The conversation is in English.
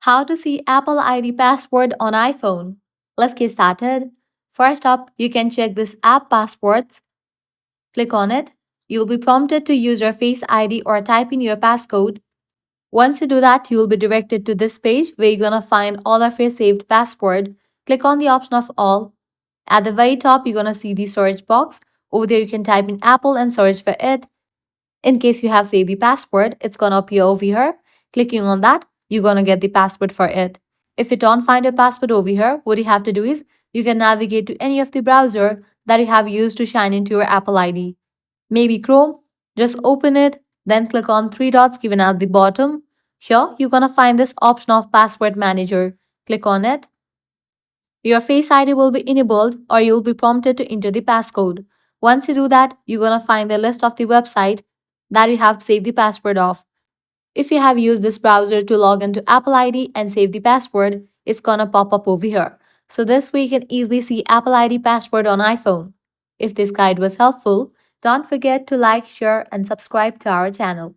How to see Apple ID password on iPhone. Let's get started. First up, you can check this app passports. Click on it. You'll be prompted to use your Face ID or type in your passcode. Once you do that, you'll be directed to this page where you're gonna find all of your saved password. Click on the option of all. At the very top, you're gonna see the search box. Over there, you can type in Apple and search for it. In case you have saved the password, it's gonna appear over here. Clicking on that, you're gonna get the password for it. If you don't find your password over here, what you have to do is you can navigate to any of the browser that you have used to sign into your Apple ID. Maybe Chrome, just open it, then click on three dots given at the bottom. Here, you're gonna find this option of password manager. Click on it. Your Face ID will be enabled or you'll be prompted to enter the passcode. Once you do that, you're gonna find the list of the website that you have saved the password of. If you have used this browser to log into Apple ID and save the password, it's gonna pop up over here. So this way you can easily see Apple ID password on iPhone. If this guide was helpful, don't forget to like, share and subscribe to our channel.